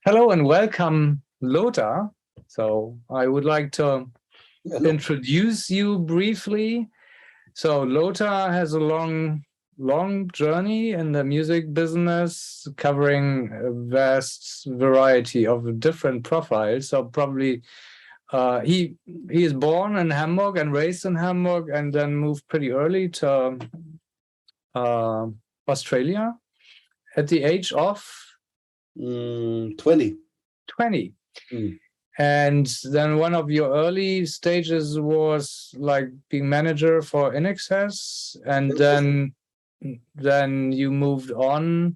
Hello and welcome, Lothar. So I would like to introduce you briefly. So Lothar has a long journey in the music business, covering a vast variety of different profiles. So probably he is born in Hamburg and raised in Hamburg, and then moved pretty early to Australia at the age of 20. 20. And then one of your early stages was like being manager for In Excess, and then you moved on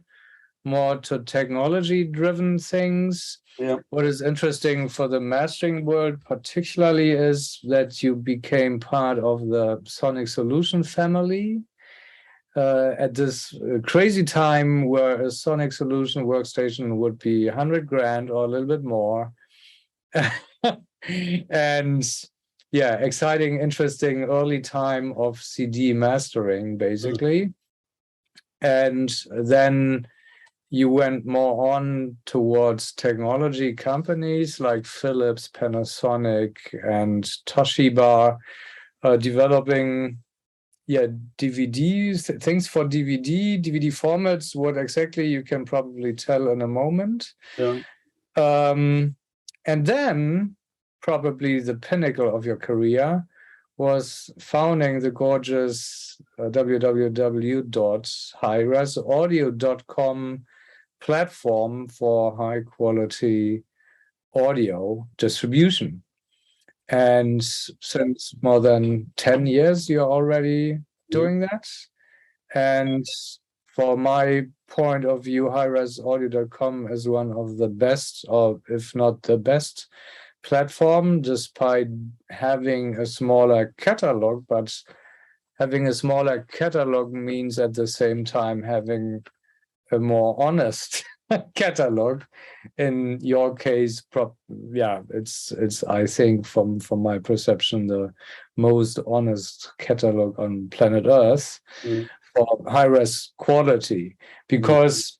more to technology-driven things. Yeah. What is interesting for the mastering world particularly is that you became part of the Sonic Solution family at this crazy time where a Sonic Solution workstation would be 100 grand or a little bit more. And yeah, exciting, interesting early time of CD mastering, basically. And then you went more on towards technology companies like Philips, Panasonic, and Toshiba, developing DVDs, things for DVD formats. What exactly you can probably tell in a moment. Yeah. And then probably the pinnacle of your career was founding the gorgeous www.highresaudio.com platform for high quality audio distribution. And since more than 10 years, you're already doing that. And for my point of view, highresaudio.com is one of the best, or if not the best, platform, despite having a smaller catalog. But having a smaller catalog means at the same time having a more honest catalog. In your case, it's I think from my perception the most honest catalog on planet Earth for high-res quality, because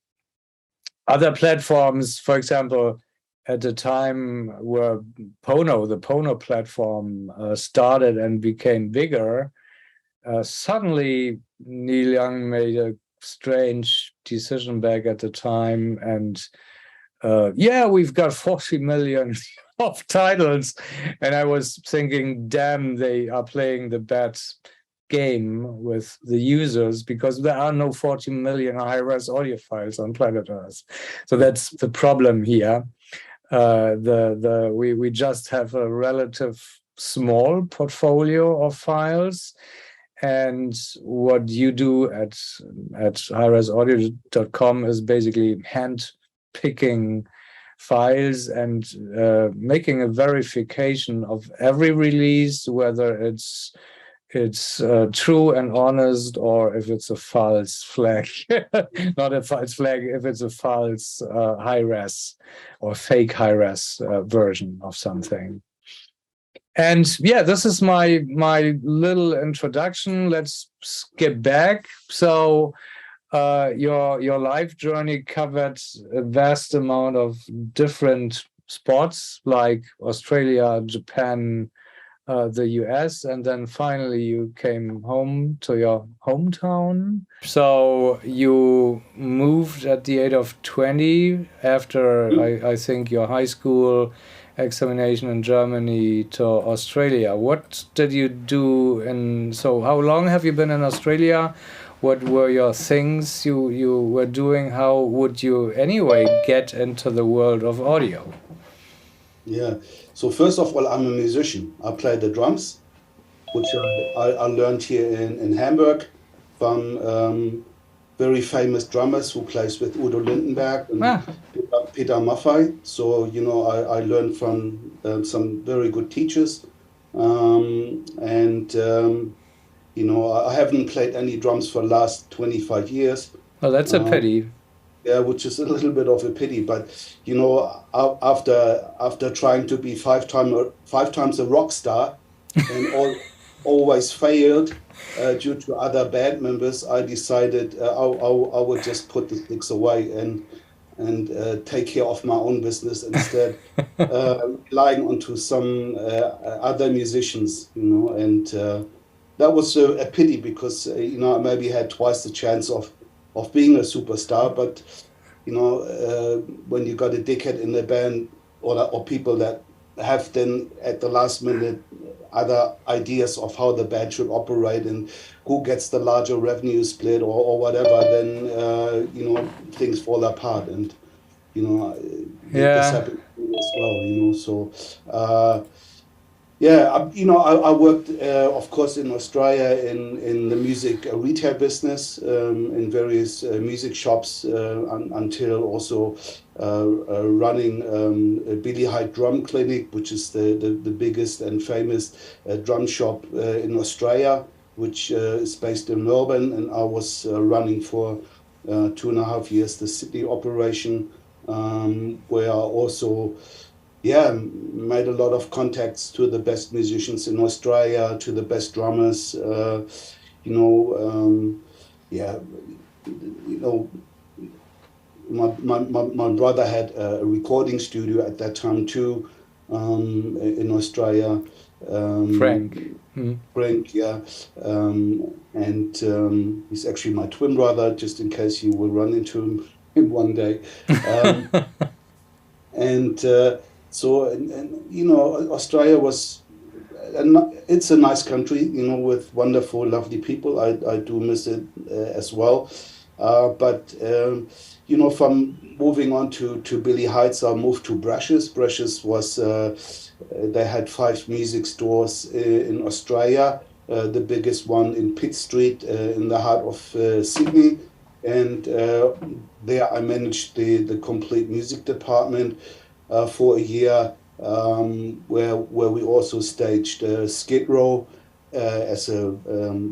other platforms, for example, at the time where the Pono platform started and became bigger, suddenly Neil Young made a strange decision back at the time, and we've got 40 million of titles, and I was thinking, damn, they are playing the bad game with the users, because there are no 40 million high-res audiophiles on planet Earth. So that's the problem here. We just have a relative small portfolio of files. And what you do at highresaudio.com is basically hand picking files and making a verification of every release, whether it's true and honest, or if it's a false flag. Not a false flag, if it's a false high-res or fake high-res version of something. And this is my little introduction. Let's skip back. So your life journey covered a vast amount of different spots, like Australia, Japan, the US, and then finally you came home to your hometown. So you moved at the age of 20 after, I think, your high school examination in Germany to Australia. What did you do? So how long have you been in Australia? What were your things you were doing? How would you anyway get into the world of audio? Yeah. So first of all, I'm a musician. I play the drums, which I learned here in Hamburg from very famous drummers who plays with Udo Lindenberg and Peter Maffay. So, I learned from some very good teachers. I haven't played any drums for the last 25 years. Well, that's a pity. Yeah, which is a little bit of a pity, but after trying to be five times a rock star and always failed due to other band members, I decided I would just put the sticks away, and and take care of my own business instead, relying onto some other musicians, and that was a pity because I maybe had twice the chance of being a superstar, but when you got a dickhead in the band or people that have then at the last minute other ideas of how the band should operate and who gets the larger revenue split or whatever, then things fall apart, and this Yeah. happened as well. So yeah, I worked, of course, in Australia in the music retail business, in various music shops, until also running a Billy Hyde Drum Clinic, which is the biggest and famous drum shop in Australia, which is based in Melbourne. And I was running for 2.5 years the Sydney operation, where I also made a lot of contacts to the best musicians in Australia, to the best drummers. You know, yeah, you know, my brother had a recording studio at that time too, in Australia. Frank. Frank, yeah, and he's actually my twin brother, just in case you will run into him one day. And so, Australia was, it's a nice country, with wonderful, lovely people. I do miss it as well. But from moving on to Billy Heights, I moved to Brushes. Brushes was, they had 5 music stores in Australia, the biggest one in Pitt Street in the heart of Sydney. And there I managed the complete music department for a year, where we also staged Skid Row as a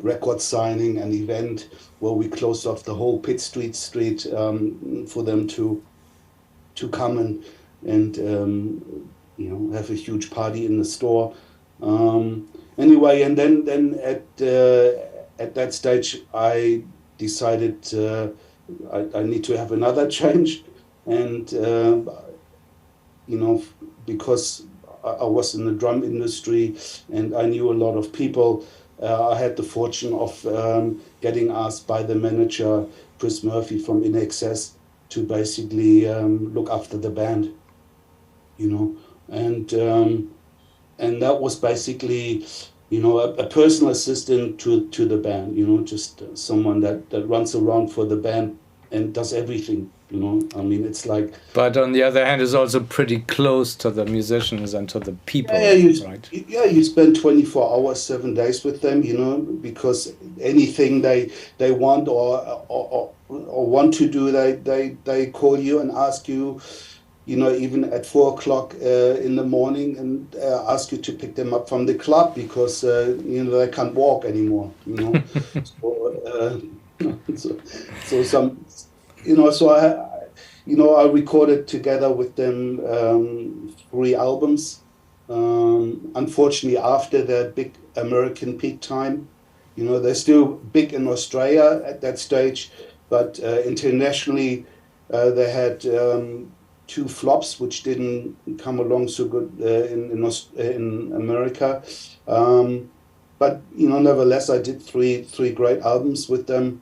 record signing and event where we closed off the whole Pitt Street for them to come and have a huge party in the store. Anyway, and then at that stage I decided I need to have another change, and because I was in the drum industry and I knew a lot of people, I had the fortune of getting asked by the manager Chris Murphy from In Excess to basically look after the band, and that was basically a personal assistant to the band, just someone that runs around for the band and does everything, I mean, it's like... But on the other hand, is also pretty close to the musicians and to the people, right? You spend 24 hours, 7 days with them, because anything they want or want to do, they call you and ask you, even at 4:00 in the morning, and ask you to pick them up from the club because they can't walk anymore. So some, so I recorded together with them 3 albums. Unfortunately, after their big American peak time, they're still big in Australia at that stage, but internationally they had 2 flops, which didn't come along so good in America. But nevertheless, I did three great albums with them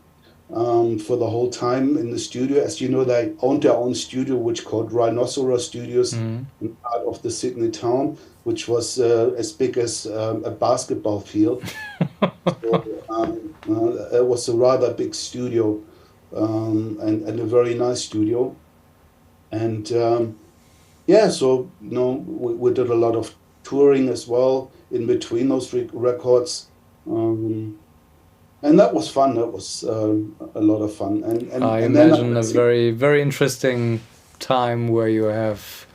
for the whole time in the studio. As you know, they owned their own studio, which called Rhinoceros Studios, out of the Sydney town, which was as big as a basketball field. So, it was a rather big studio, and a very nice studio. And so we did a lot of touring as well in between those records, and that was fun. That was a lot of fun. And I and imagine then a very, very interesting time where you have...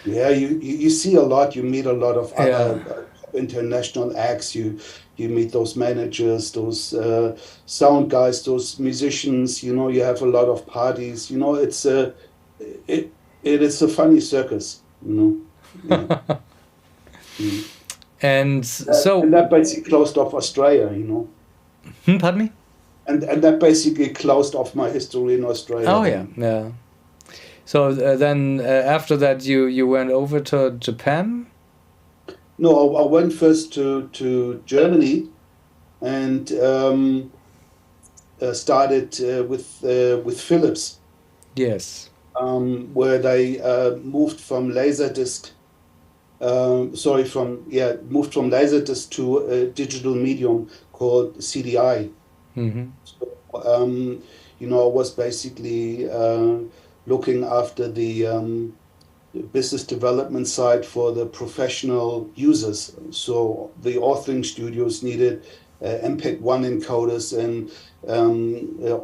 Yeah, you see a lot. You meet a lot of other international acts. You meet those managers, those sound guys, those musicians. You have a lot of parties. It's it is a funny circus. Yeah. And so... And that basically closed off Australia. Pardon me? And that basically closed off my history in Australia. Oh yeah. So then after that, you went over to Japan? No, I went first to Germany and started with Philips, Yes. where they moved from Laserdisc. Moved from Laserdisc to a digital medium called CDI. Mm-hmm. So, I was basically looking after the business development side for the professional users. So the authoring studios needed MPEG-1 encoders and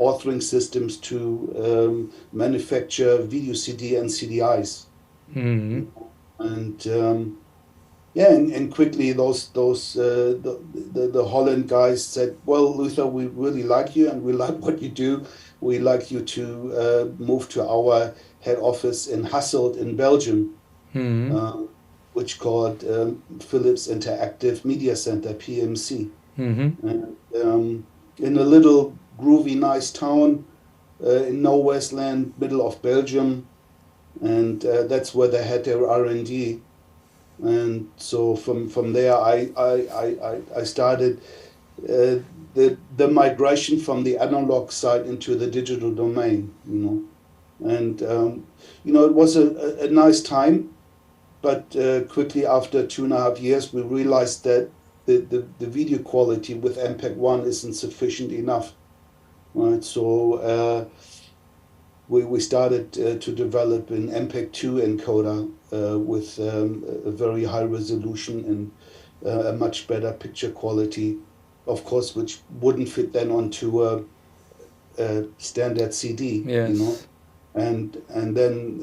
authoring systems to manufacture video CD and CDIs. Mm-hmm. And and quickly the Holland guys said, "Well, Luther, we really like you and we like what you do. We like you to move to our head office in Hasselt in Belgium, Mm-hmm. uh, which called Philips Interactive Media Center (PMC), Mm-hmm. and in a little groovy, nice town in nowhere's land, middle of Belgium, and that's where they had their R&D. And so from there, I started the migration from the analog side into the digital domain, and it was a nice time, but quickly after 2.5 years, we realized that the video quality with MPEG-1 isn't sufficient enough, right? So we started to develop an MPEG-2 encoder with a very high resolution and a much better picture quality, of course, which wouldn't fit then onto a standard CD, Yes. And then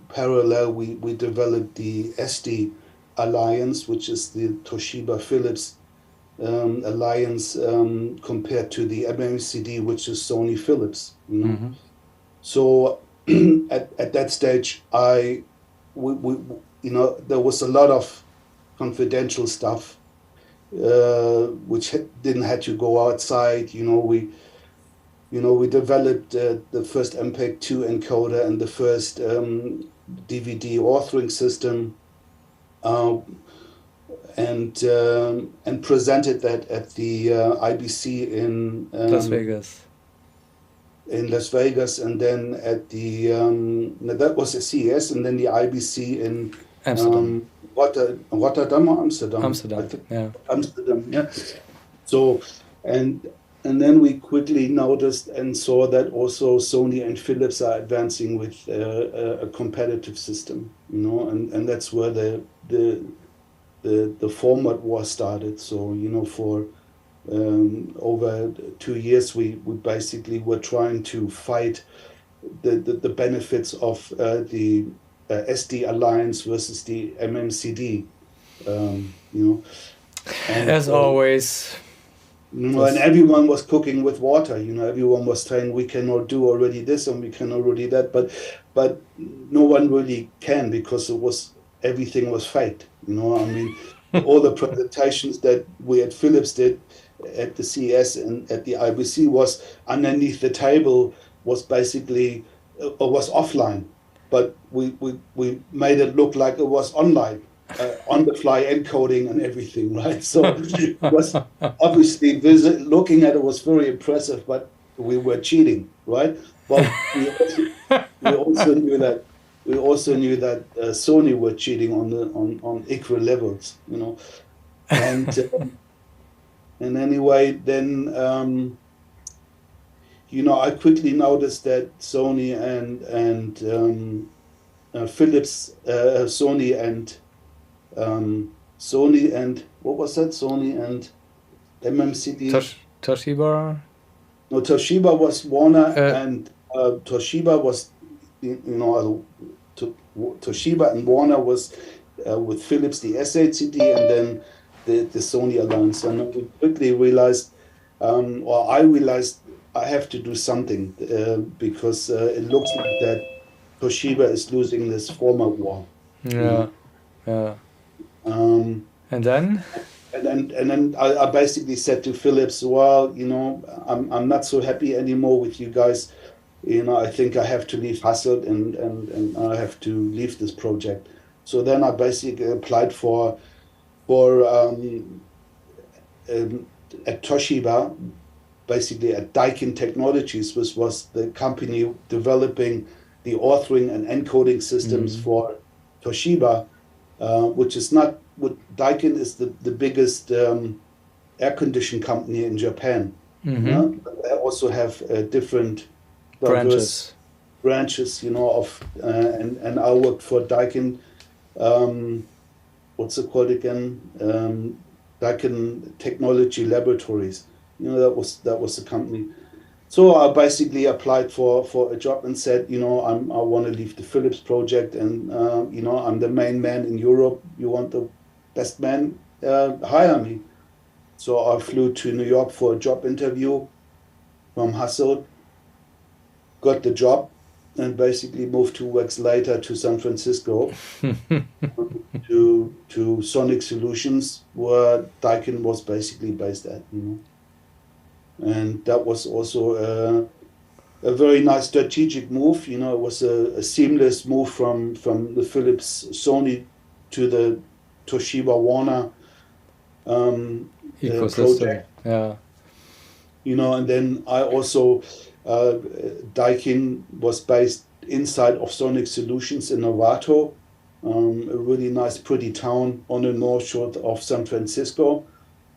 parallel, we developed the SD Alliance, which is the Toshiba Philips alliance compared to the MMCD, which is Sony Philips. Mm-hmm. So at that stage, there was a lot of confidential stuff which didn't had to go outside. We developed the first MPEG-2 encoder and the first DVD authoring system, uh, and presented that at the IBC Las Vegas. in Las Vegas, and then at the that was a CES, and then the IBC in Amsterdam. Rotterdam or Amsterdam. I Amsterdam. think Yeah. Amsterdam. Yeah. So and then we quickly noticed and saw that also Sony and Philips are advancing with a competitive system, and that's where the format war started. So for over 2 years, we basically were trying to fight the benefits of the SD Alliance versus the MMCD, and As always. and everyone was cooking with water. Everyone was saying we cannot do already this and we cannot already that, but no one really can, because everything was faked. I mean, all the presentations that we at Philips did at the CES and at the IBC was underneath the table was basically was offline, but we made it look like it was online, on the fly encoding and everything, right? So it was obviously looking at it was very impressive, but we were cheating, right? But we also knew that Sony were cheating on equal levels, and anyway, then I quickly noticed that Sony and Philips, Sony and what was that? Sony and MMCD. Toshiba. No, Toshiba was Warner, and Toshiba was, Toshiba and Warner was with Philips the SHCD, and then the Sony Alliance. And we quickly realized, or I realized, I have to do something because it looks like that Toshiba is losing this format war. Yeah. Yeah. Um, And then? and then I basically said to Philips, well, I'm not so happy anymore with you guys. I think I have to leave Hasselt and I have to leave this project. So then I basically applied for at Toshiba, basically at Daikin Technologies, which was the company developing the authoring and encoding systems for Toshiba, which is not what Daikin is the biggest air condition company in Japan. But they also have different diverse branches, of and I worked for Daikin. What's it called again? Daikin Technology Laboratories. That was the company. So I basically applied for a job and said, I want to leave the Philips project, and I'm the main man in Europe. You want the best man? Hire me. So I flew to New York for a job interview from Hasselt, got the job, and basically moved 2 weeks later to San Francisco to Sonic Solutions, where Daikin was basically based at. And that was also a very nice strategic move. It was a seamless move from the Philips Sony to the Toshiba Warner ecosystem. Project. Yeah. And then I also, Daikin was based inside of Sonic Solutions in Novato, a really nice, pretty town on the north shore of San Francisco.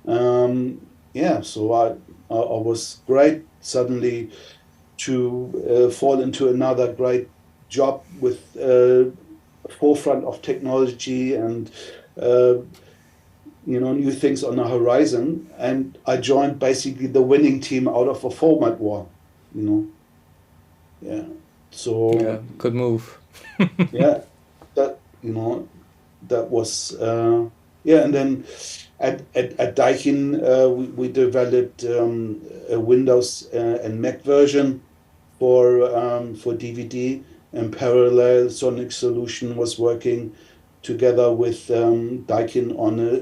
So I was great suddenly to fall into another great job with forefront of technology and new things on the horizon. And I joined basically the winning team out of a format war. So yeah, good move. that was and then at Daikin we developed a Windows and Mac version for DVD. In parallel, Sonic Solution was working together with Daikin on a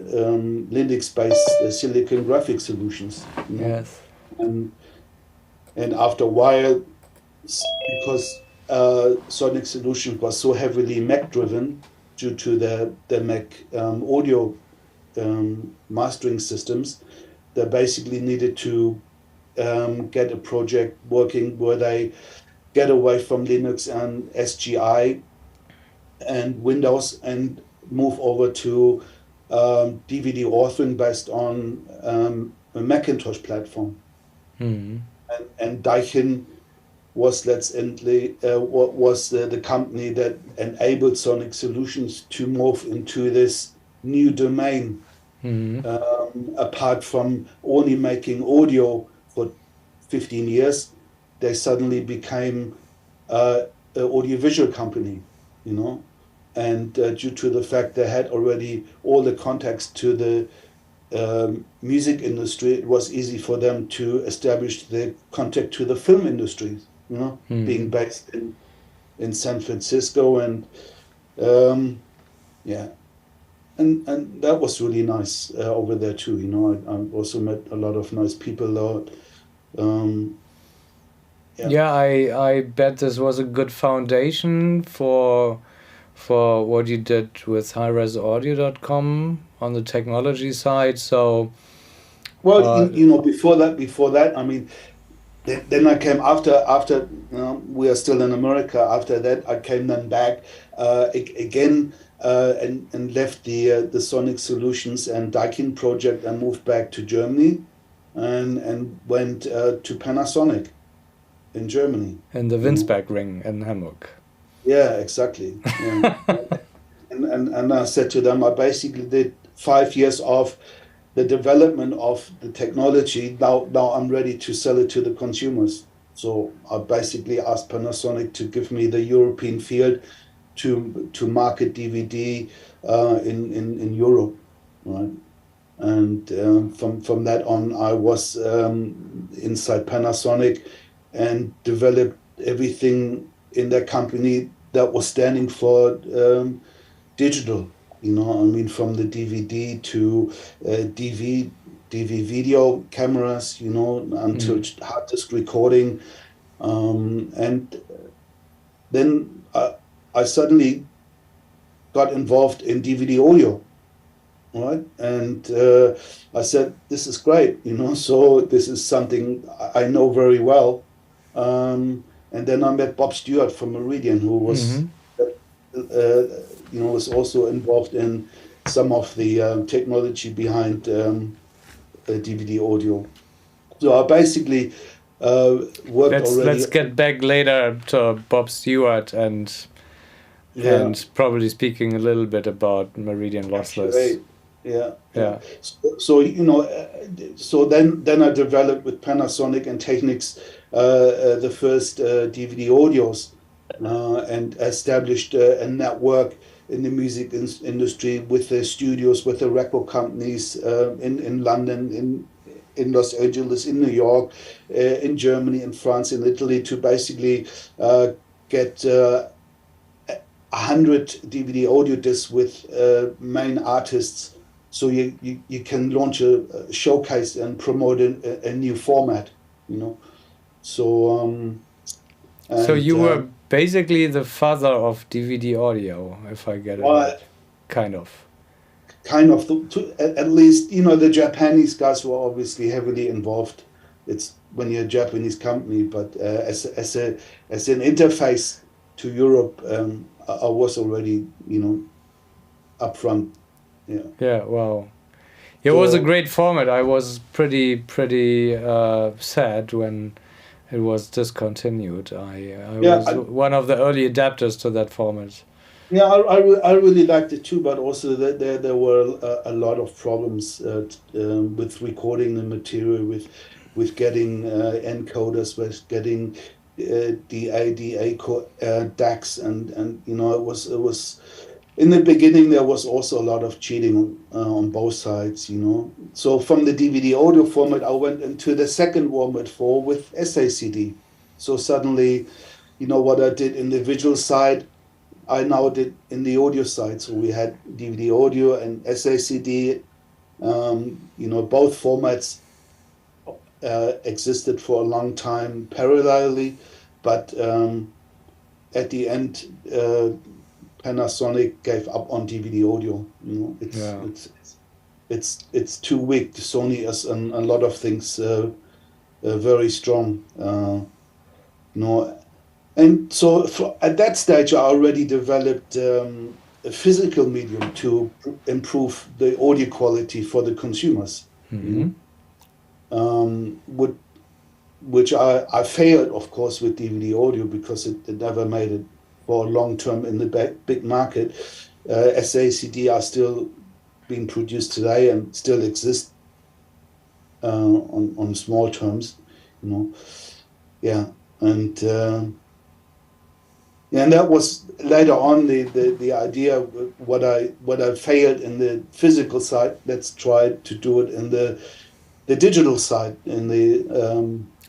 Linux-based silicon graphic solutions. Yes. And after a while, because Sonic Solution was so heavily Mac-driven due to the Mac audio mastering systems, they basically needed to get a project working where they get away from Linux and SGI and Windows and move over to DVD authoring based on a Macintosh platform. And Daikin was was the company that enabled Sonic Solutions to move into this new domain. Apart from only making audio for 15 years, they suddenly became an audiovisual company, and due to the fact they had already all the contacts to the music industry, it was easy for them to establish the contact to the film industry, being based in San Francisco. And and that was really nice over there too. I also met a lot of nice people there. I bet this was a good foundation for what you did with highresaudio.com on the technology side. So well, before that, I mean, then I came after we are still in America. After that, I came then back again and left the Sonic Solutions and Daikin project and moved back to Germany and went to Panasonic in Germany. In the Winsberg Ring in Hamburg. Yeah, exactly. Yeah. and I said to them, I basically did 5 years of the development of the technology. Now I'm ready to sell it to the consumers. So I basically asked Panasonic to give me the European field to market DVD in Europe, right? And from that on, I was inside Panasonic and developed everything in that company that was standing for digital. From the DVD to DV video cameras, until hard disk recording, And then I suddenly got involved in DVD audio, right? And I said, this is great, so this is something I know very well. And then I met Bob Stewart from Meridian, who was, was also involved in some of the technology behind DVD audio. So I basically worked already. Let's get back later to Bob Stewart and probably speaking a little bit about Meridian Lossless. Yeah. So so then I developed with Panasonic and Technics the first DVD audios and established a network in the music industry with the studios, with the record companies in London, in Los Angeles, in New York, in Germany, in France, in Italy, to basically get 100 DVD audio discs with main artists, so you can launch a showcase and promote a new format, So so you were basically the father of DVD audio, if I get it right. Kind of. At least, the Japanese guys were obviously heavily involved. It's when you're a Japanese company, but as an interface to Europe, I was already, up front. Yeah, wow. It was a great format. I was pretty sad when it was discontinued. I was one of the early adapters to that format. Yeah, I really liked it too, but also there were a lot of problems with recording the material, with getting encoders, with getting DA DACs, and it was in the beginning there was also a lot of cheating on both sides, So from the DVD audio format, I went into the second format with SACD. So suddenly, what I did in the visual side, I now did in the audio side. So we had DVD audio and SACD. Both formats existed for a long time parallelly, but at the end, Panasonic gave up on DVD audio. It's too weak. Sony is on a lot of things very strong. And so at that stage, I already developed a physical medium to improve the audio quality for the consumers. Which I failed, of course, with DVD audio because it never made it for long term in the big market. SACD are still being produced today and still exist on small terms, and that was later on the idea. What I failed in the physical side, let's try to do it in the digital side, in the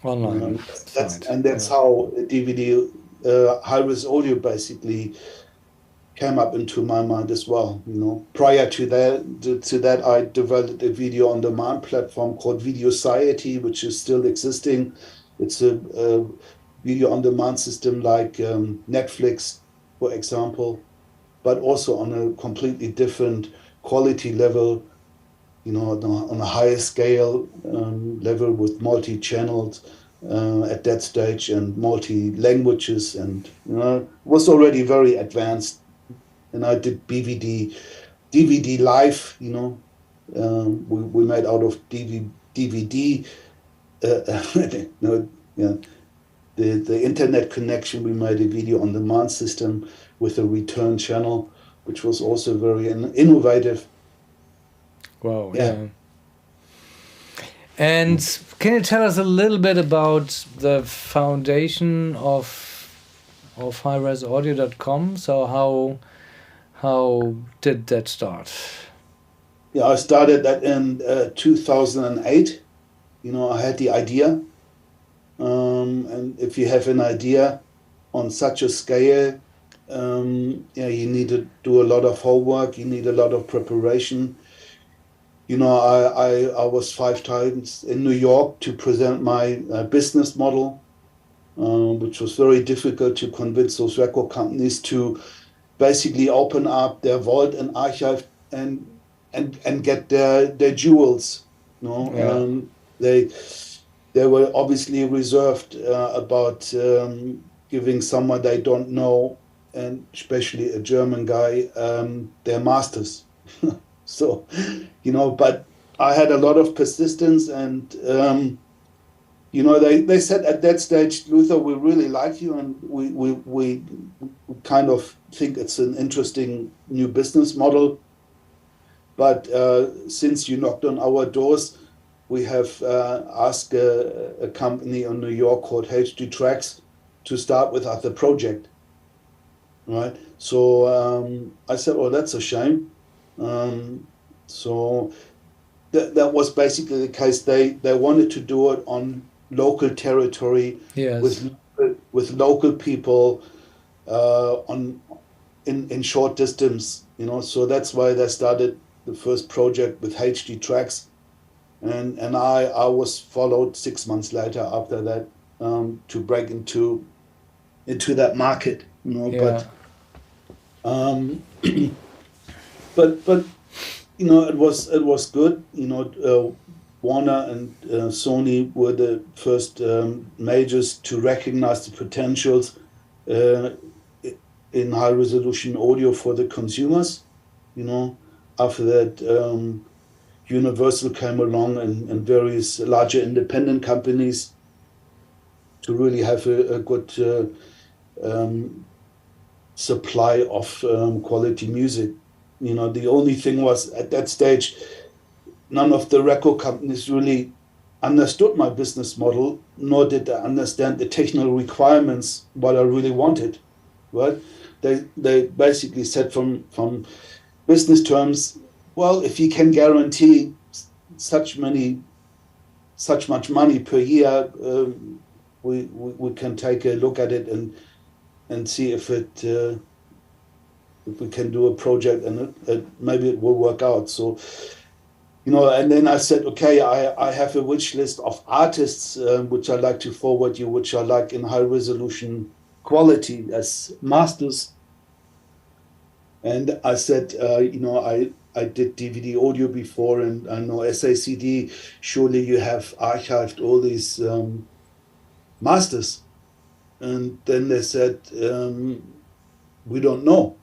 online. That's how DVD high-res audio basically came up into my mind as well. Prior to that, I developed a video on demand platform called Video Society, which is still existing. It's a video on demand system like Netflix, for example, but also on a completely different quality level, on a higher scale level with multi-channels at that stage and multi-languages, and was already very advanced. And I did DVD live, we made out of DVD, the internet connection. We made a video on demand system with a return channel, which was also very innovative. Wow, yeah. And can you tell us a little bit about the foundation of highresaudio.com? So how did that start? Yeah, I started that in 2008. I had the idea. And if you have an idea on such a scale, you need to do a lot of homework. You need a lot of preparation. I was 5 times in New York to present my business model. which was very difficult to convince those record companies to basically open up their vault and archive and get their jewels. You know, they were obviously reserved about giving someone they don't know, and especially a German guy, their masters. So, but I had a lot of persistence, and they said at that stage, Luther, we really like you, and we kind of think it's an interesting new business model. But since you knocked on our doors, we have asked a company in New York called HD Tracks to start with us the project. Right. So I said, oh, that's a shame. So that was basically the case. They wanted to do it on local territory with local people in short distance, So that's why they started the first project with HD Tracks, and I was followed 6 months later after that to break into that market, Yeah. But it was good. Warner and Sony were the first majors to recognize the potentials in high resolution audio for the consumers. After that, Universal came along and various larger independent companies to really have a good supply of quality music. The only thing was at that stage, none of the record companies really understood my business model, nor did they understand the technical requirements, what I really wanted. Right? They basically said from business terms, well, if you can guarantee such much money per year, we can take a look at it and see if we can do a project and maybe it will work out. So, and then I said, okay, I have a wish list of artists which I like to forward you, which I like in high resolution quality as masters. And I said, I did DVD audio before, and I know SACD. Surely you have archived all these masters. And then they said, we don't know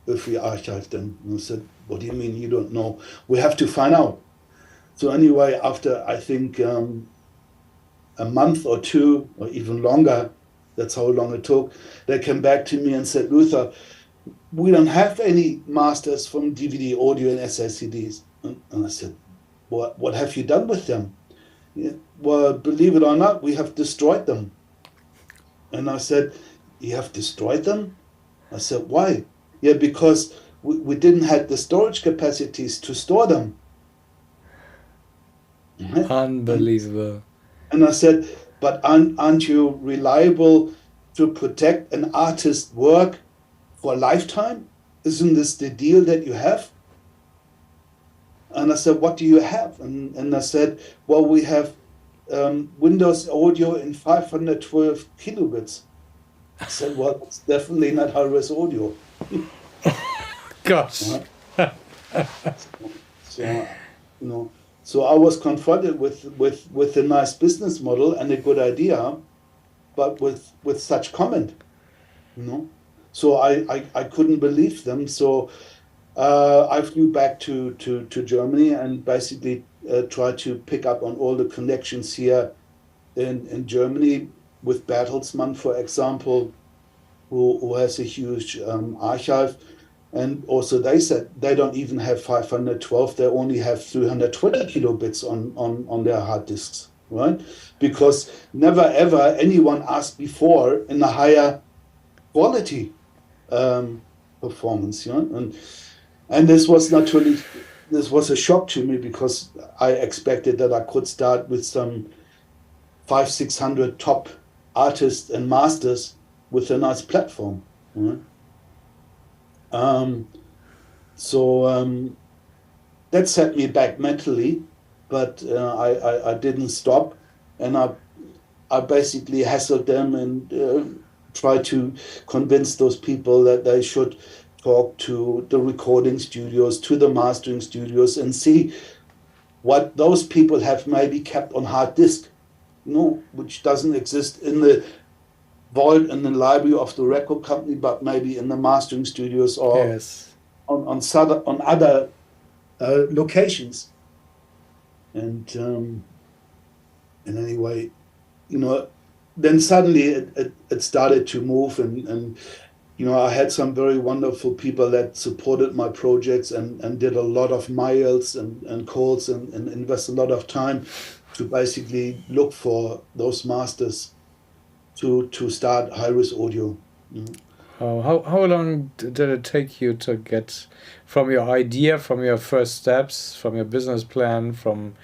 if we archived them. And I said, what do you mean you don't know? We have to find out. So anyway, after I think a month or two, or even longer, that's how long it took, they came back to me and said, Luther, we don't have any masters from DVD audio and SACDs. And I said, what have you done with them? Yeah, well, believe it or not, we have destroyed them. And I said, you have destroyed them? I said, why? Yeah, because we didn't have the storage capacities to store them. Unbelievable. And I said, but aren't you reliable to protect an artist's work for a lifetime? Isn't this the deal that you have? And I said, what do you have? And I said, well, we have Windows audio in 512 kilobits. I said, well, it's definitely not high-res audio. Gosh. So I was confronted with a nice business model and a good idea, but with such comment, So I couldn't believe them. So I flew back to Germany and basically tried to pick up on all the connections here in Germany with Bertelsmann, for example, who has a huge archive. And also they said they don't even have 512, they only have 320 kilobits on their hard disks, right? Because never ever anyone asked before in a higher quality performance, And this was a shock to me because I expected that I could start with some 500-600 top artists and masters with a nice platform. Right? So that set me back mentally, but I didn't stop, and I basically hassled them and tried to convince those people that they should talk to the recording studios, to the mastering studios, and see what those people have maybe kept on hard disk, which doesn't exist in the vault in the library of the record company, but maybe in the mastering studios or Yes. on other locations. And anyway, then suddenly it started to move, and I had some very wonderful people that supported my projects and did a lot of miles and calls and invest a lot of time to basically look for those masters to start high-res audio. Oh, how long did it take you to get from your idea, from your first steps, from your business plan, from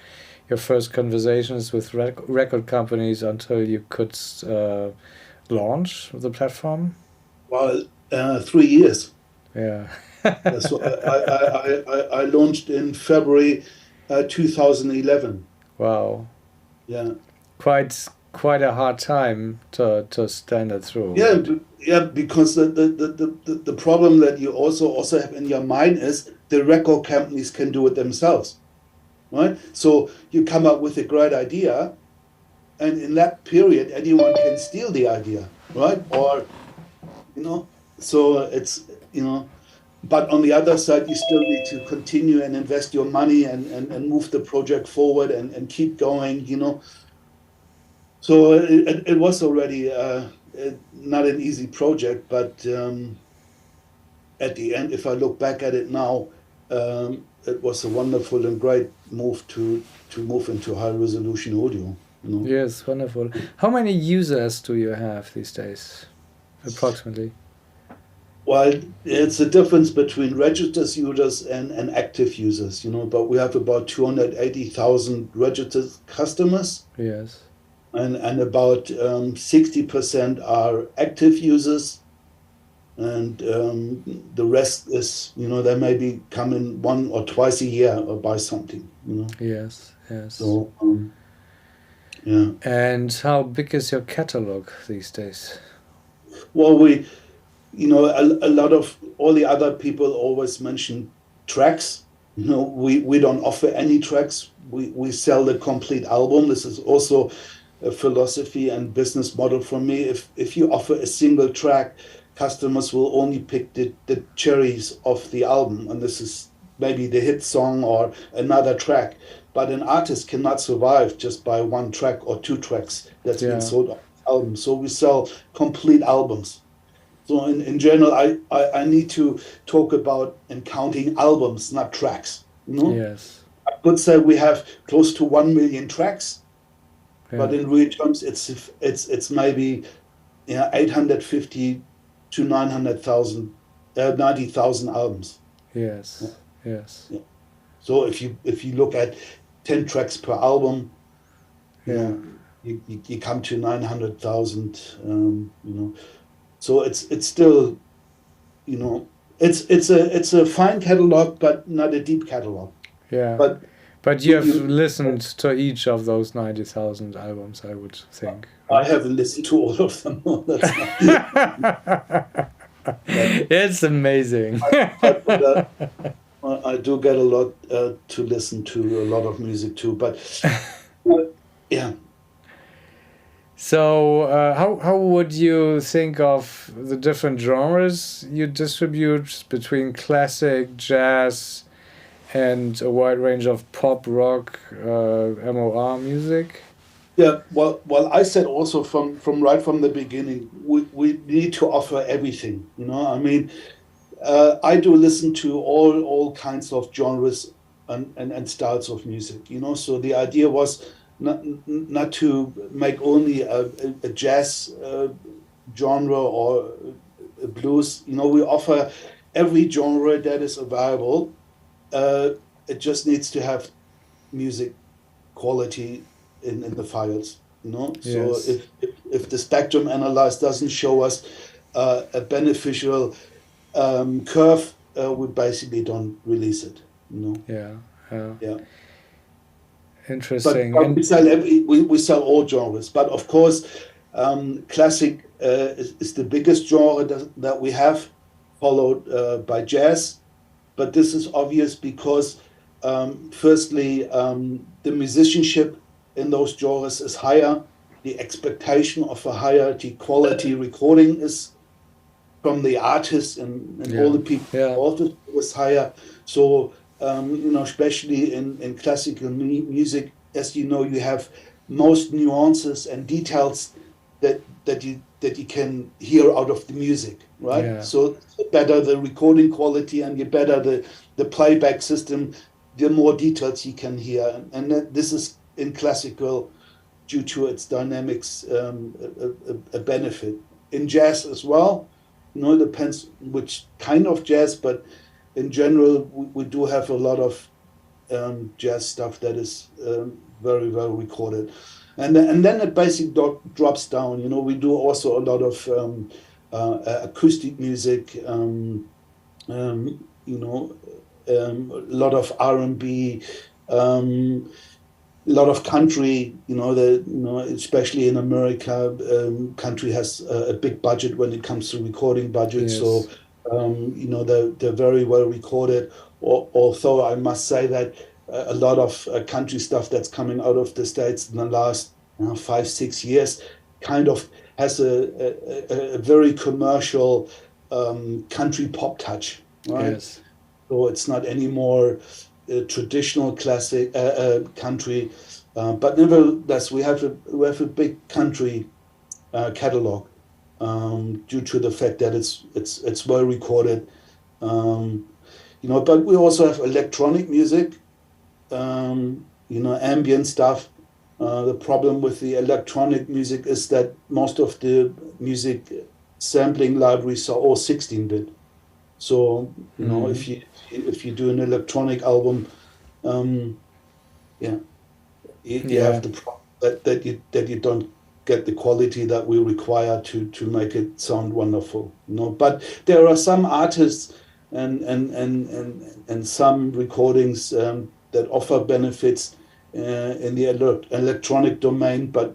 your first conversations with record companies until you could launch the platform? Well, 3 years. Yeah. So I launched in February 2011. Wow. Yeah. Quite a hard time to stand it through. Yeah, yeah, because the problem that you also have in your mind is the record companies can do it themselves, right? So you come up with a great idea, and in that period, anyone can steal the idea, right? Or, so but on the other side, you still need to continue and invest your money and move the project forward and keep going. So it was already not an easy project, but at the end, if I look back at it now, it was a wonderful and great move to move into high resolution audio. Yes, wonderful. How many users do you have these days, approximately? Well, it's a difference between registered users and active users, but we have about 280,000 registered customers. Yes. And about 60% are active users, and the rest is, they maybe come in 1 or twice a year or buy something. Yes. So yeah. And how big is your catalog these days? Well, a lot of all the other people always mention tracks. We don't offer any tracks. We sell the complete album. This is also a philosophy and business model for me. If you offer a single track, customers will only pick the cherries of the album, and this is maybe the hit song or another track. But an artist cannot survive just by one track or two tracks that's been sold on the album. So we sell complete albums. So in general, I need to talk about and counting albums, not tracks. Yes. I could say we have close to 1 million tracks. Yeah. But in real terms, it's maybe 850 to 900,000, 90,000 albums. Yes. Yes. Yeah. So if you look at 10 tracks per album, you come to 900,000. So it's still, it's a fine catalog, but not a deep catalog. Yeah. But you have listened to each of those 90,000 albums, I would think. Right? I haven't listened to all of them. No, that's not. It's amazing. I do get a lot to listen to, a lot of music too. But yeah. So how would you think of the different genres you distribute between classic, jazz, and a wide range of pop, rock, MOR music? Yeah, well, I said also from right from the beginning, we need to offer everything. I mean, I do listen to all kinds of genres and styles of music. So the idea was not to make only a jazz genre or a blues. We offer every genre that is available. It just needs to have music quality in the files, Yes. So if the spectrum analyzer doesn't show us a beneficial curve, we basically don't release it. Yeah. Yeah. Interesting. But we sell all genres. But of course, classic is the biggest genre that we have, followed by jazz. But this is obvious because, firstly, the musicianship in those genres is higher. The expectation of a higher quality recording is from the artists and all the people involved was higher. So, especially in classical music, as you know, you have most nuances and details that you can hear out of the music, right? Yeah. So the better the recording quality and the better the playback system, the more details you can hear. And this is in classical, due to its dynamics, a benefit. In jazz as well, it depends which kind of jazz, but in general, we do have a lot of jazz stuff that is very well recorded. And then it basically drops down. We do also a lot of acoustic music, a lot of R&B, a lot of country. Especially in America, country has a big budget when it comes to recording budget. Yes. So they're very well recorded. Although I must say that a lot of country stuff that's coming out of the States in the last 5-6 years kind of has a very commercial country pop touch, right? Yes. So it's not anymore traditional classic country, but nevertheless we have a big country catalog, due to the fact that it's well recorded. But we also have electronic music, ambient stuff. The problem with the electronic music is that most of the music sampling libraries are all 16-bit. So, if you do an electronic album, you have the problem that you don't get the quality that we require to make it sound wonderful. But there are some artists and some recordings that offer benefits in the electronic domain, but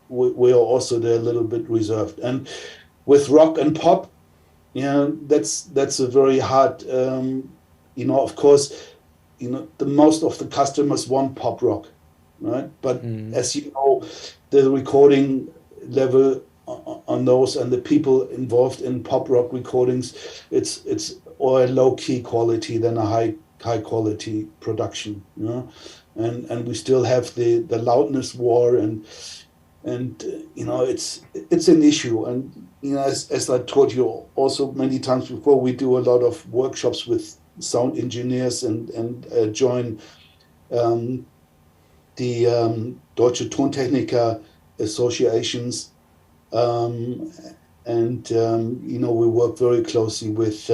we are also there a little bit reserved. And with rock and pop, that's a very hard. Of course, the most of the customers want pop rock, right? But as you know, the recording level on those and the people involved in pop rock recordings, it's or a low key quality than a high quality production, and we still have the loudness war and it's an issue. And as I told you also many times before, we do a lot of workshops with sound engineers and join the Deutsche Tontechniker associations, and we work very closely with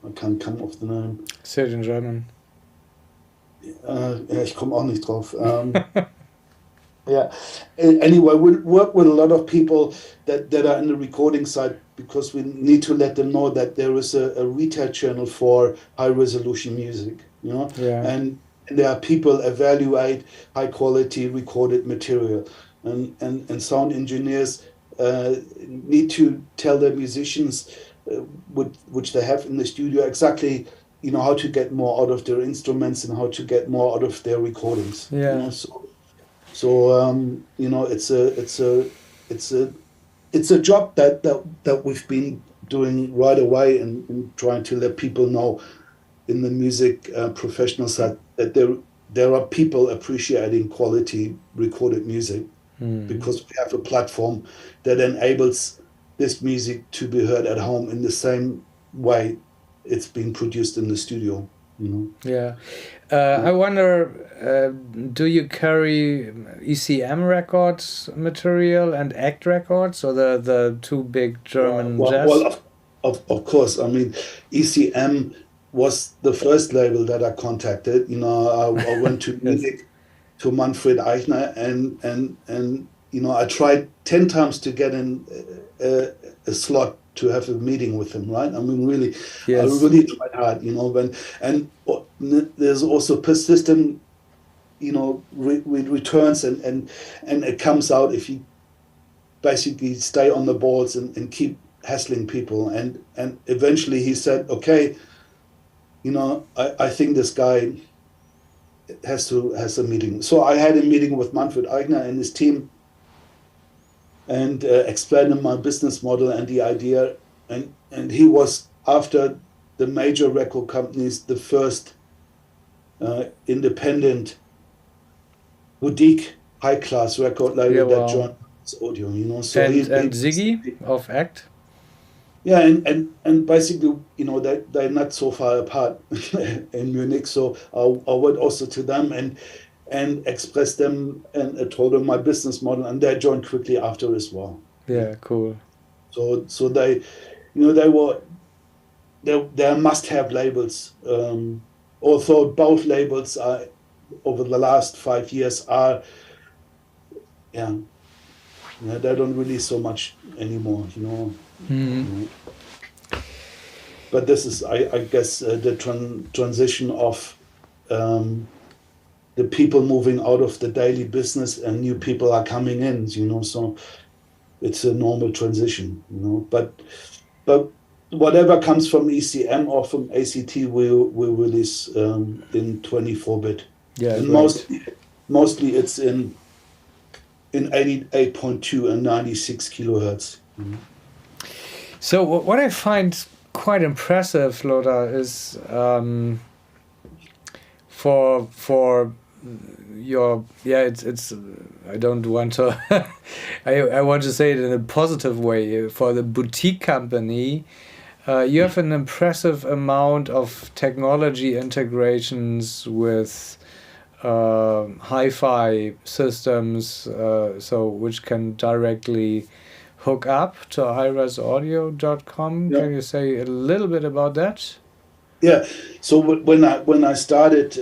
I can't come off the name. Say it in German. Ich komme auch nicht drauf. Yeah. Anyway, we work with a lot of people that are in the recording side, because we need to let them know that there is a retail channel for high resolution music. And there are people evaluate high quality recorded material, and sound engineers need to tell their musicians, which they have in the studio, exactly how to get more out of their instruments and how to get more out of their recordings. So it's a job that we've been doing right away, and trying to let people know in the music professional side that there are people appreciating quality recorded music, because we have a platform that enables this music to be heard at home in the same way it's been produced in the studio. I wonder, do you carry ECM records material and ACT records, or the two big German jazz? Well, of course. I mean, ECM was the first label that I contacted. I went to Munich to Manfred Eichner, and I tried 10 times to get in a slot to have a meeting with him, right? I mean, really, I really tried hard, there's also persistent, returns, and it comes out if you basically stay on the balls and keep hassling people. And eventually he said, okay, I think this guy has a meeting. So I had a meeting with Manfred Eigner and his team, and explained him my business model and the idea. And he was, after the major record companies, the first independent boutique high class record label that joined audio. So and Ziggy of ACT. Yeah, and basically, they're not so far apart in Munich. So I went also to them and expressed them and told them my business model, and they joined quickly after as well. Yeah, cool. So they, they're must-have labels. Although both labels are, over the last 5 years, are, they don't release so much anymore. But this is, I guess, the transition of the people moving out of the daily business and new people are coming in. So it's a normal transition. But whatever comes from ECM or from ACT, we'll release in 24-bit. Yeah, and mostly it's in 88.2 and 96 kilohertz. So what I find quite impressive, Lothar, is for your it's I don't want to I want to say it in a positive way. For the boutique company, you have an impressive amount of technology integrations with hi-fi systems, so which can directly hook up to hiresaudio.com. Yeah. Can you say a little bit about that? Yeah. So when I started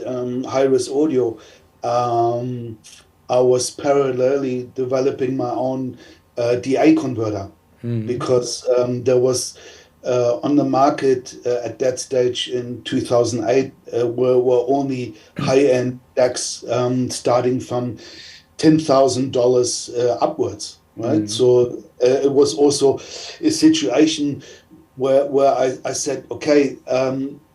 Hi-Res Audio, I was parallelly developing my own DA converter, because there was on the market at that stage in 2008 were only high-end DACs starting from $10,000 upwards, right? So it was also a situation where I said, okay,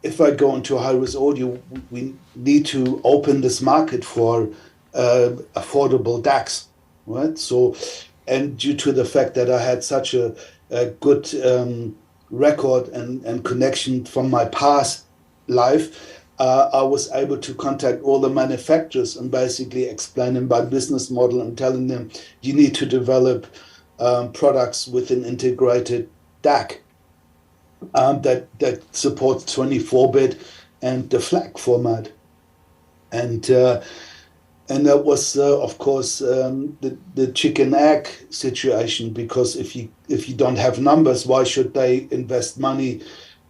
if I go into Hi-Res Audio, we need to open this market for affordable DACs, right? So, and due to the fact that I had such a good record and connection from my past life, I was able to contact all the manufacturers and basically explain them my business model and telling them, you need to develop products with an integrated DAC that supports 24-bit and the FLAC format. And that was, of course, the chicken egg situation, because if you don't have numbers, why should they invest money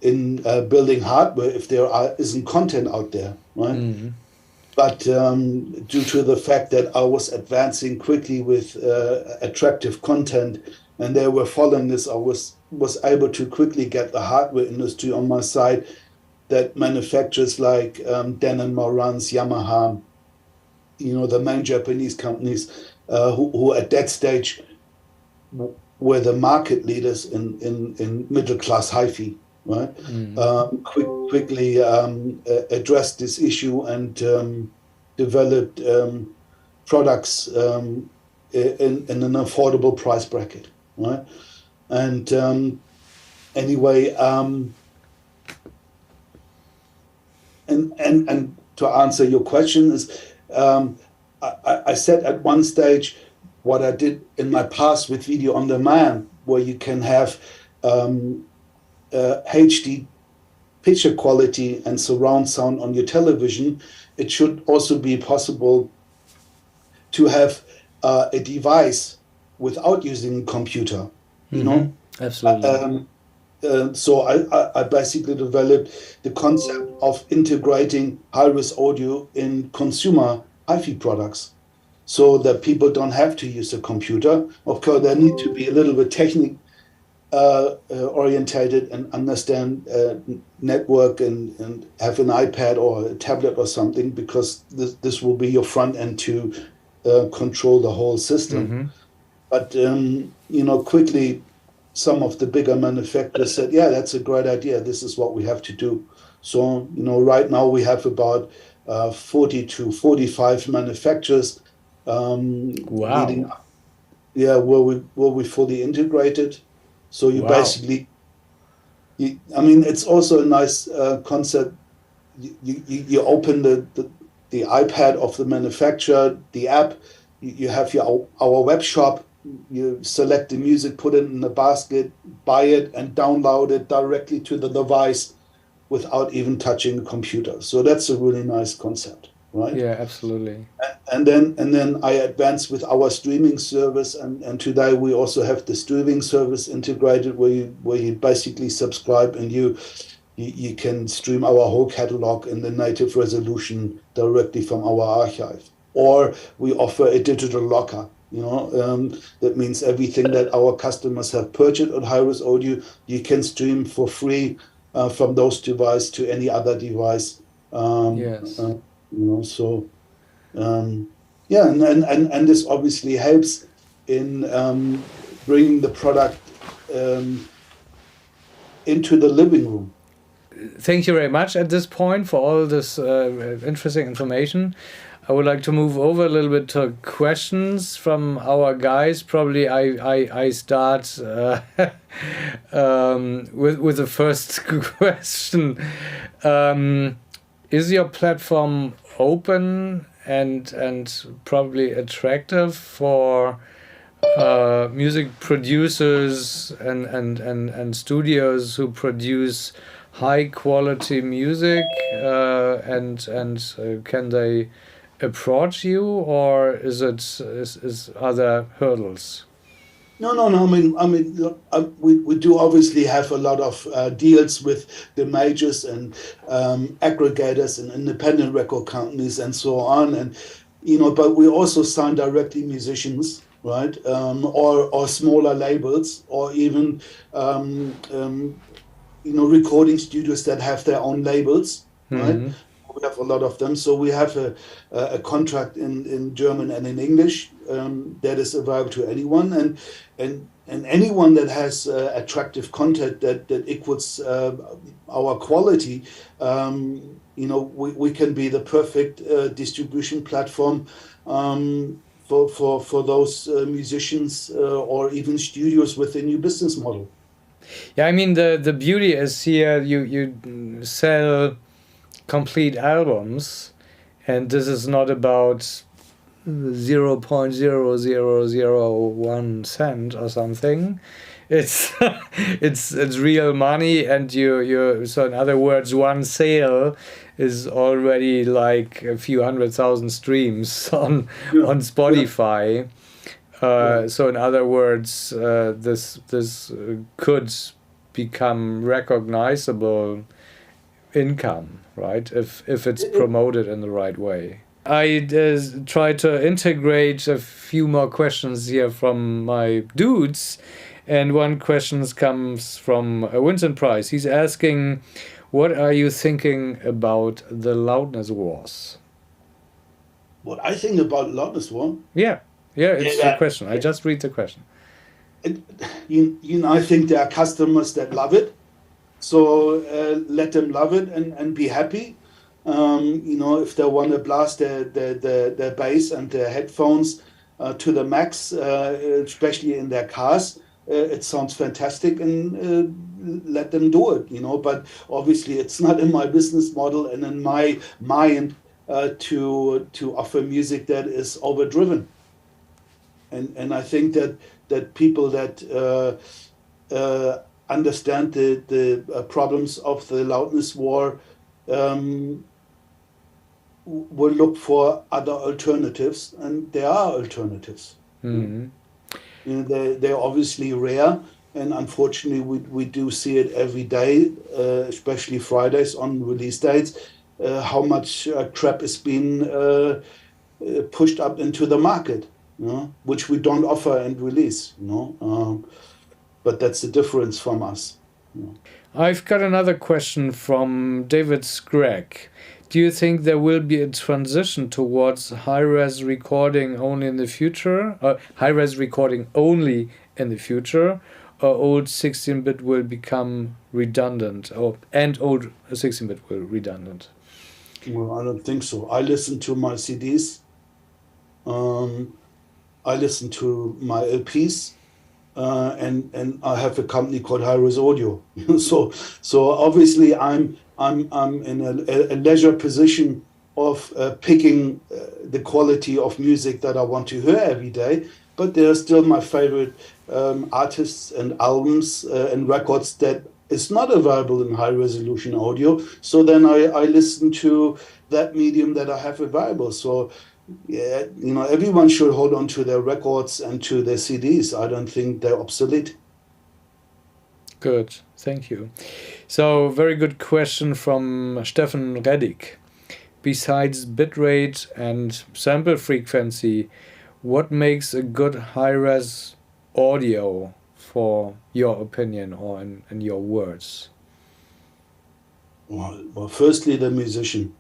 in building hardware if there isn't content out there, right? But due to the fact that I was advancing quickly with attractive content, and they were following this, I was able to quickly get the hardware industry on my side. That manufacturers like Denon Marantz, Yamaha, the main Japanese companies who at that stage were the market leaders in middle class hi-fi, right? Quickly addressed this issue and developed products in an affordable price bracket, right? And anyway, and to answer your question is, I said at one stage what I did in my past with video on demand, where you can have HD picture quality and surround sound on your television. It should also be possible to have a device without using a computer, Absolutely. So I basically developed the concept of integrating Hi-Res Audio in consumer hi-fi products, so that people don't have to use a computer. Of course, they need to be a little bit orientated and understand network and have an iPad or a tablet or something, because this will be your front end to control the whole system. Mm-hmm. But quickly, some of the bigger manufacturers said, "Yeah, that's a great idea. This is what we have to do." So right now we have about 40 to 45 manufacturers leading Wow. up. Yeah, where we fully integrated. So you Wow. basically, I mean, it's also a nice concept. You open the iPad of the manufacturer, the app, you have our web shop, you select the music, put it in the basket, buy it, and download it directly to the device without even touching the computer. So that's a really nice concept, right? Yeah, absolutely. And then I advanced with our streaming service, and today we also have the streaming service integrated, where you basically subscribe and you can stream our whole catalog in the native resolution directly from our archive. Or we offer a digital locker. That means everything that our customers have purchased on Hi-Res Audio, you can stream for free from those devices to any other device. Yes. So yeah, and this obviously helps in bringing the product into the living room. Thank you very much at this point for all this interesting information. I would like to move over a little bit to questions from our guys. Probably I start with the first question. Is your platform open and probably attractive for music producers and studios who produce high quality music, and can they approach you, or is other hurdles? No. I mean, look, we do obviously have a lot of deals with the majors and aggregators and independent record companies and so on, and but we also sign directly musicians, right? Or smaller labels, or even recording studios that have their own labels, right? Mm-hmm. We have a lot of them. So we have a contract in German and in English that is available to anyone, and anyone that has attractive content that equals our quality. We can be the perfect distribution platform for those musicians or even studios with a new business model. Yeah, I mean the beauty is here you sell complete albums, and this is not about 0.0001 cent or something. It's it's real money, and you so in other words, one sale is already like a few 100,000 streams on Spotify. So in other words, this could become recognizable income, right? If it's promoted in the right way. I try to integrate a few more questions here from my dudes, and one question comes from Vincent Price. He's asking, what are you thinking about the loudness wars? What I think about loudness war? Yeah, it's the question. I just read the question. I think there are customers that love it. So let them love it and be happy. If they want to blast their bass and their headphones to the max, especially in their cars, it sounds fantastic, and let them do it. But obviously, it's not in my business model and in my mind to offer music that is overdriven. And I think that people that understand the problems of the loudness war will look for other alternatives, and there are alternatives. Mm-hmm. They're obviously rare, and unfortunately we do see it every day, especially Fridays on release dates, how much crap is being pushed up into the market, which we don't offer and release. but that's the difference from us. I've got another question from David Scragg. Do you think there will be a transition towards high-res recording only in the future? High-res recording only in the future? Or old 16-bit will become redundant? And old 16-bit will redundant? Well, I don't think so. I listen to my CDs. I listen to my LPs. And I have a company called Hi-Res Audio. So obviously I'm in a leisure position of picking the quality of music that I want to hear every day. But they're still my favorite artists and albums and records that is not available in high resolution audio. So then I listen to that medium that I have available. So yeah, everyone should hold on to their records and to their CDs. I don't think they're obsolete. Good, thank you. So, very good question from Stefan Reddick. Besides bitrate and sample frequency, what makes a good high-res audio, for your opinion or in your words? Well, firstly, the musician,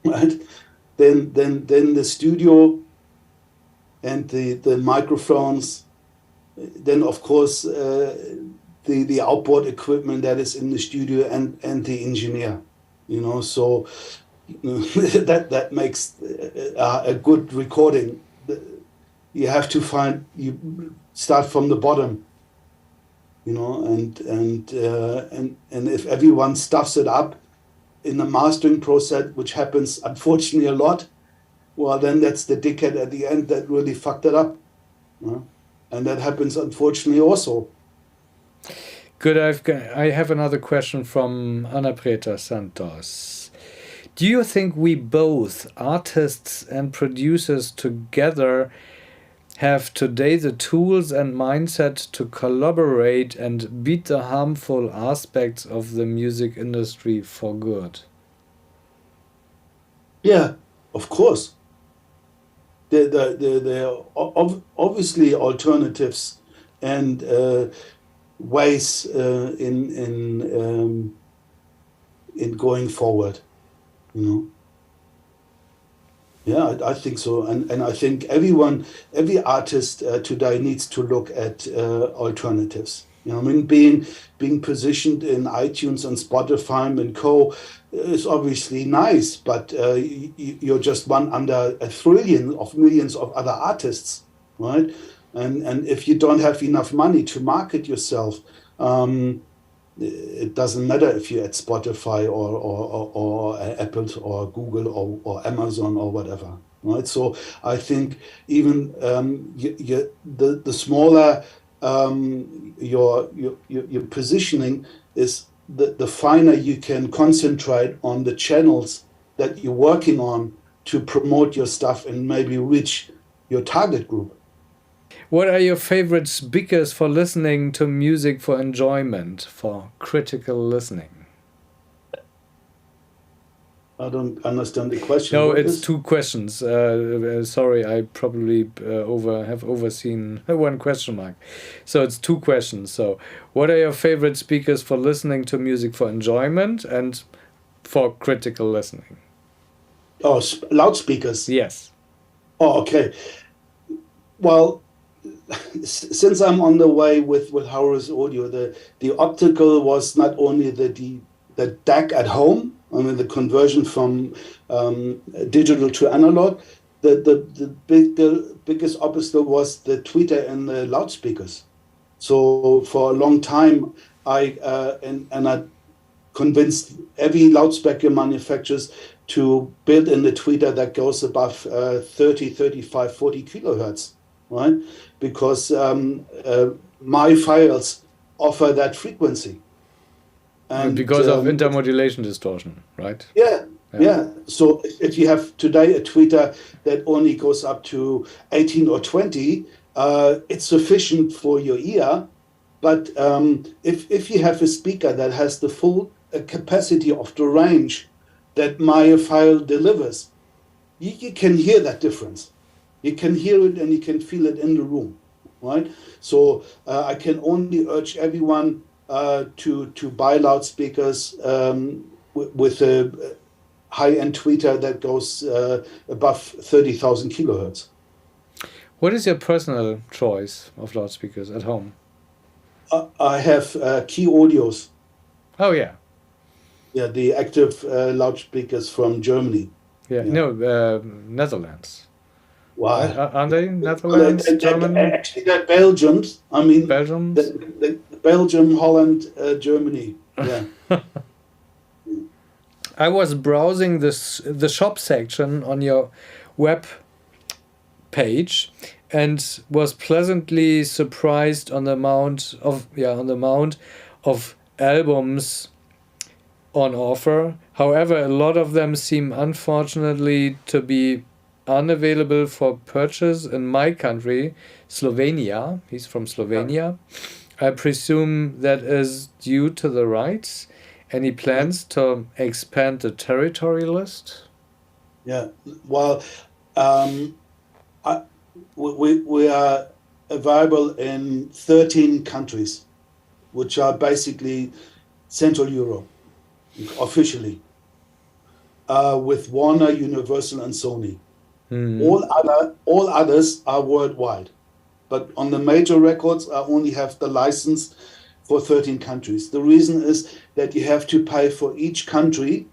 right? Then the studio and the microphones. Then of course the outboard equipment that is in the studio and the engineer. So that makes a good recording. You have to you start from the bottom. And if everyone stuffs it up in the mastering process, which happens unfortunately a lot, well, then that's the dickhead at the end that really fucked it up. And that happens unfortunately also. Good. I have another question from Ana Preta Santos. Do you think we both, artists and producers together, have today the tools and mindset to collaborate and beat the harmful aspects of the music industry for good? Yeah, of course. There are obviously alternatives and ways in going forward. Yeah, I think so, and I think every artist today needs to look at alternatives. Being positioned in iTunes and Spotify and co is obviously nice, but you're just one under a trillion of millions of other artists, right? And if you don't have enough money to market yourself, it doesn't matter if you're at Spotify or Apple or Google or Amazon or whatever, right? So I think even the smaller your positioning is, the finer you can concentrate on the channels that you're working on to promote your stuff and maybe reach your target group. What are your favorite speakers for listening to music for enjoyment, for critical listening? I don't understand the question. No, it's two questions. Sorry, I probably have overseen one question mark. So it's two questions. So what are your favorite speakers for listening to music for enjoyment and for critical listening? Oh, loudspeakers? Yes. Oh, okay. Well, since I'm on the way with Hi-Res Audio, the optical was not only the DAC at home, the conversion from digital to analog. The biggest obstacle was the tweeter and the loudspeakers. So for a long time, I convinced every loudspeaker manufacturers to build in the tweeter that goes above 30, 35, 40 kilohertz, right? Because my files offer that frequency. And because of intermodulation distortion, right? Yeah. So if you have today a tweeter that only goes up to 18 or 20, it's sufficient for your ear. But if you have a speaker that has the full capacity of the range that my file delivers, you can hear that difference. You can hear it and you can feel it in the room, right? So I can only urge everyone to buy loudspeakers with a high-end tweeter that goes above 30,000 kilohertz. What is your personal choice of loudspeakers at home? I have Key Audios. Oh yeah, Yeah, the active loudspeakers from Germany. yeah. Yeah. No, Netherlands. Wow. Right? Aren't they Netherlands, German, Actually, they're Belgians. I mean, Belgium? Belgium, Holland, Germany. Yeah. I was browsing the shop section on your web page and was pleasantly surprised on the amount of albums on offer. However, a lot of them seem unfortunately to be unavailable for purchase in my country, Slovenia. He's from Slovenia. I presume that is due to the rights. Any plans to expand the territory list? Yeah. Well, we are available in 13 countries, which are basically Central Europe, officially, with Warner, Universal, and Sony. All others are worldwide, but on the major records, I only have the license for 13 countries. The reason is that you have to pay for each country,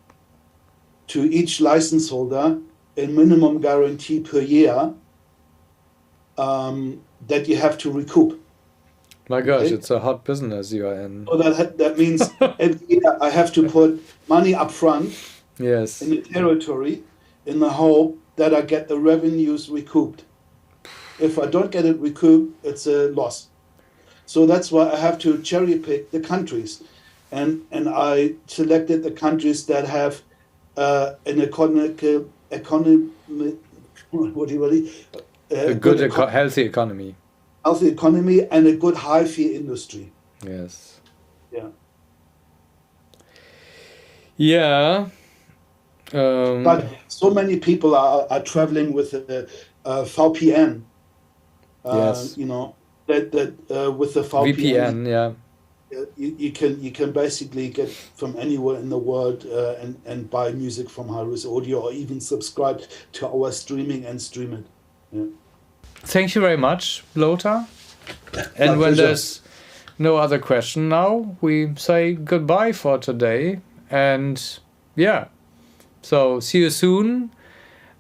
to each license holder, a minimum guarantee per year that you have to recoup. My gosh, it's a hot business you are in. So that means every year I have to put money up front Yes. in the territory in the hope that I get the revenues recouped. If I don't get it recouped, it's a loss. So that's why I have to cherry pick the countries. And I selected the countries that have an healthy economy. Healthy economy and a good hi-fi industry. Yes. Yeah. Yeah. But so many people are traveling with a VPN. Yes. You know that with the VPN, yeah. You can basically get from anywhere in the world and buy music from Hi-Res Audio or even subscribe to our streaming and stream it. Yeah. Thank you very much, Lothar. And when there's no other question now, we say goodbye for today. And yeah, so see you soon.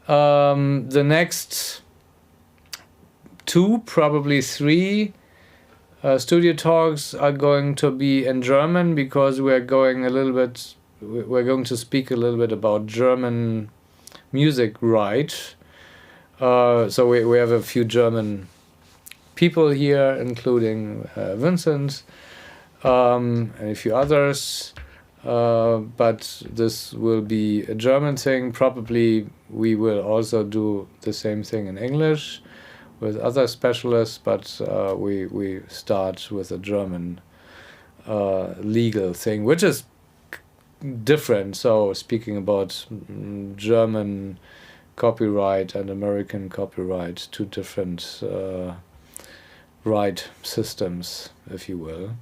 The next 2, probably 3 studio talks are going to be in German, because we're going to speak a little bit about German music rights. So we have a few German people here, including Vincent and a few others. But this will be a German thing. Probably we will also do the same thing in English with other specialists, but we start with a German legal thing, which is different. So speaking about German copyright and American copyright, 2 different right systems, if you will.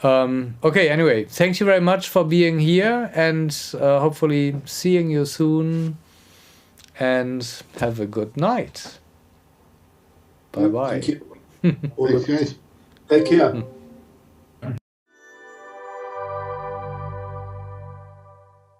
Okay, anyway, thank you very much for being here, and hopefully seeing you soon, and have a good night. Bye-bye. Thank you. Thanks, guys. Take care.